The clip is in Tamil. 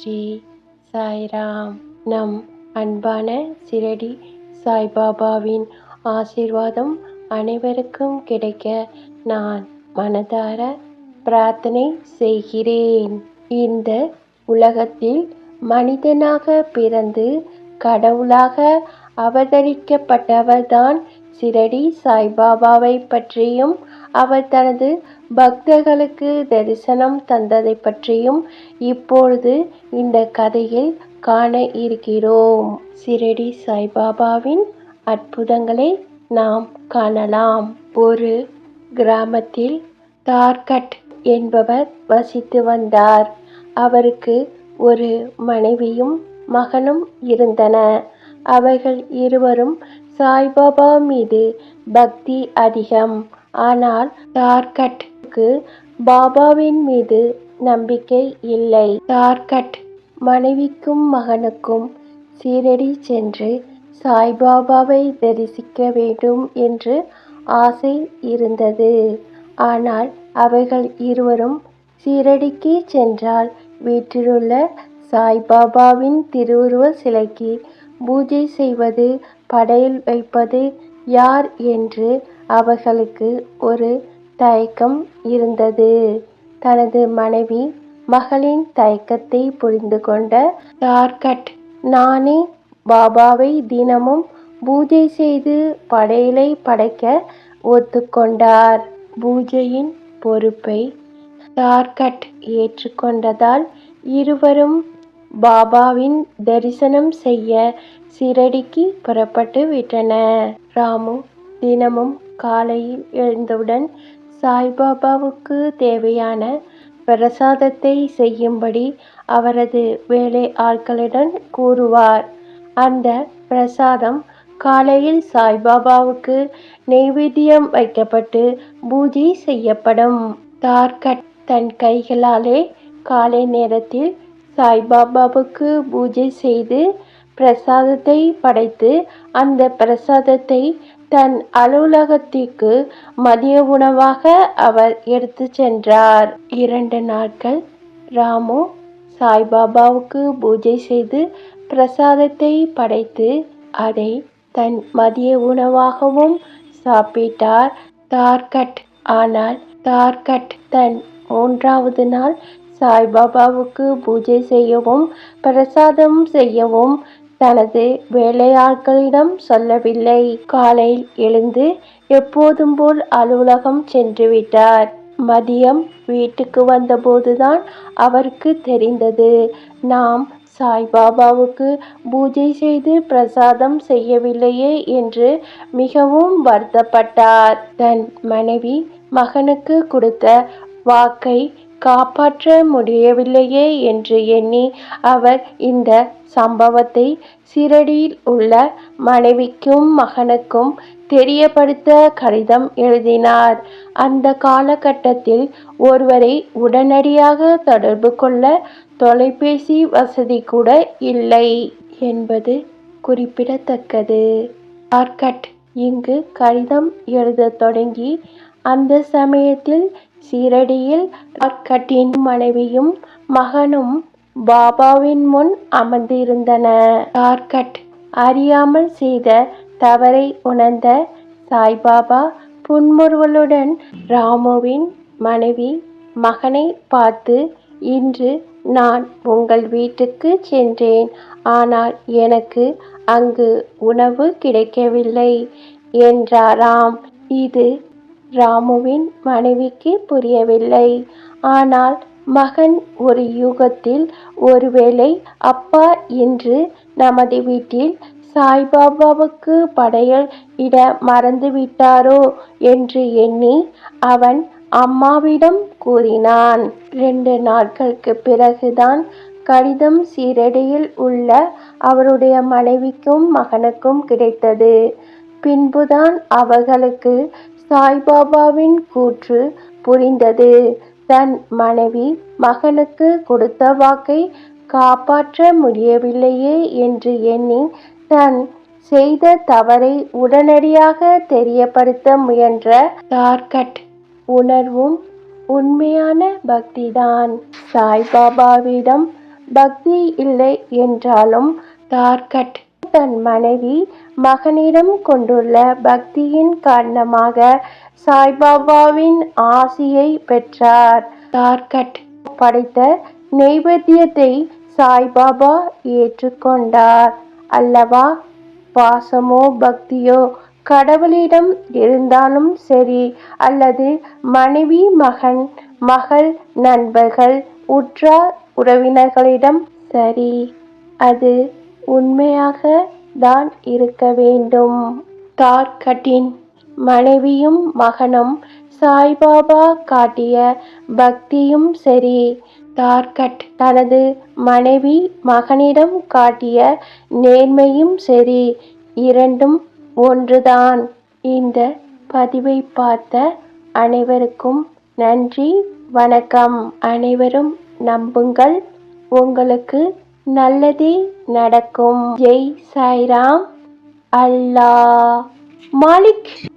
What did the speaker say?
ஸ்ரீ சாய்ராம். நம் அன்பான சிரடி சாய்பாபாவின் ஆசீர்வாதம் அனைவருக்கும் கிடைக்க நான் மனதார பிரார்த்தனை செய்கிறேன். இந்த உலகத்தில் மனிதனாக பிறந்து கடவுளாக அவதரிக்கப்பட்டவர்தான் சிரடி சாய்பாபாவை பற்றியும் அவர் தனது பக்தர்களுக்கு தரிசனம் தந்ததை பற்றியும் இப்பொழுது இந்த கதையில் காண இருக்கிறோம். சிரடி சாய்பாபாவின் அற்புதங்களை நாம் காணலாம். ஒரு கிராமத்தில் தார்கட் என்பவர் வசித்து வந்தார். அவருக்கு ஒரு மனைவியும் மகனும் இருந்தன. அவர்கள் இருவரும் சாய்பாபா மீது பக்தி அதிகம். ஆனால் தார்கட்டுக்கு பாபாவின் மீது நம்பிக்கை இல்லை. தார்கட் மனைவிக்கும் மகனுக்கும் சீரடி சென்று சாய்பாபாவை தரிசிக்க வேண்டும் என்று ஆசை இருந்தது. ஆனால் அவர்கள் இருவரும் சீரடிக்கு சென்றால் வீட்டிலுள்ள சாய்பாபாவின் திருவுருவ சிலைக்கு பூஜை செய்வது, படையல் வைப்பது யார் என்று அவர்களுக்கு ஒரு தயக்கம் இருந்தது. தனது மனைவி மகளின் தயக்கத்தை புரிந்து கொண்ட தார்கட் நானே பாபாவை தினமும் பூஜை செய்து படையலை படைக்க ஒத்துக்கொண்டார். பூஜையின் பொறுப்பை தார்கட் ஏற்றுக்கொண்டதால் இருவரும் பாபாவின் தரிசனம் செய்ய சிரடிக்கு புறப்பட்டு விட்டனர். ராமு தினமும் காலையில் எழுந்தவுடன் சாய்பாபாவுக்கு தேவையான பிரசாதத்தை செய்யும்படி அவரது வேலை ஆட்களிடம் கூறுவார். அந்த பிரசாதம் காலையில் சாய்பாபாவுக்கு நெய்வேத்தியம் வைக்கப்பட்டு பூஜை செய்யப்படும். தார்கட் தன் கைகளாலே காலை நேரத்தில் சாய்பாபாவுக்கு பூஜை செய்து பிரசாதத்தை படைத்து அந்த பிரசாதத்தை தன் அலுவலகத்திற்கு மதிய உணவாக அவர் எடுத்து சென்றார். 2 நாட்கள் ராமு சாய்பாபாவுக்கு பூஜை செய்து பிரசாதத்தை படைத்து அதை தன் மதிய உணவாகவும் சாப்பிட்டார் தார்கட். ஆனால் தார்கட் தன் 3வது நாள் சாய்பாபாவுக்கு பூஜை செய்யவும் பிரசாதம் செய்யவும் தனது வேலையாட்களிடம் சொல்லவில்லை. காலையில் எழுந்து எப்போதும் போல் அலுவலகம் சென்று விட்டார். மதியம் வீட்டுக்கு வந்தபோதுதான் அவருக்கு தெரிந்தது, நாம் சாய்பாபாவுக்கு பூஜை செய்து பிரசாதம் செய்யவில்லையே என்று மிகவும் வருத்தப்பட்டார். தன் மனைவி மகனுக்கு கொடுத்த வாக்கை காப்பாற்ற முடியவில்லையே என்று எண்ணி அவர் இந்த சம்பவத்தை சிரடியில் உள்ள மனைவிக்கும் மகனுக்கும் தெரியப்படுத்த கடிதம் எழுதினார். அந்த காலகட்டத்தில் ஒருவரை உடனடியாக தொடர்பு கொள்ள தொலைபேசி வசதி கூட இல்லை என்பது குறிப்பிடத்தக்கது. தார்கட் இங்கு கடிதம் எழுதத் தொடங்கி அந்த சமயத்தில் சீரடியில் தார்கட்டின் மனைவியும் மகனும் பாபாவின் முன் அமர்ந்திருந்தனர். தார்கட் அறியாமல் செய்த தவறை உணர்ந்த சாய்பாபா புன்முறுவலுடன் ராமுவின் மனைவி மகனை பார்த்து, இன்று நான் உங்கள் வீட்டுக்கு சென்றேன். ஆனால் எனக்கு அங்கு உணவு கிடைக்கவில்லை என்றாராம். இது ராமுவின் மனைவிக்கு புரியவில்லை. ஆனால் மகன் ஒரு யூகத்தில் ஒருவேளை அப்பா இன்று நமது வீட்டில் சாய்பாபாவுக்கு படையல் இட மறந்துவிட்டாரோ என்று எண்ணி அவன் அம்மாவிடம் கூறினான். 2 நாட்களுக்கு பிறகுதான் கடிதம் சீரடியில் உள்ள அவருடைய மனைவிக்கும் மகனுக்கும் கிடைத்தது. பின்புதான் அவர்களுக்கு சாய்பாபாவின் கூற்று புரிந்தது. தன் மனைவி மகனுக்கு கொடுத்த வாக்கை காப்பாற்ற முடியவில்லையே என்று எண்ணி தன் செய்த தவறை உடனடியாக தெரியப்படுத்த முயன்ற தார்கட் உணர்வும் உண்மையான பக்திதான். சாய்பாபாவிடம் பக்தி இல்லை என்றாலும் தார்கட் தன் மனைவி மகனிடம் கொண்டுள்ள பக்தியின் காரணமாக சாய்பாபாவின் ஆசியை பெற்றார். தார்கட் படைத்த நெய்வேத்தியத்தை சாய்பாபா ஏற்றுக்கொண்டார் அல்லவா. பாசமோ பக்தியோ கடவுளிடம் இருந்தாலும் சரி, அல்லது மனைவி, மகன், மகள், நண்பர்கள், உற்றார் உறவினர்களிடம் சரி, அது உண்மையாக தான் இருக்க வேண்டும். தார்கட்டின் மனைவியும் மகனும் சாய்பாபா காட்டிய பக்தியும் சரி, தார்கட் தனது மனைவி மகனிடம் காட்டிய நேர்மையும் சரி, இரண்டும் ஒன்றுதான். இந்த பதிவை பார்த்த அனைவருக்கும் நன்றி, வணக்கம். அனைவரும் நம்புங்கள், உங்களுக்கு நல்லதே நடக்கும். ஜெய் சாய்ராம். அல்லாஹ் மாலிக்.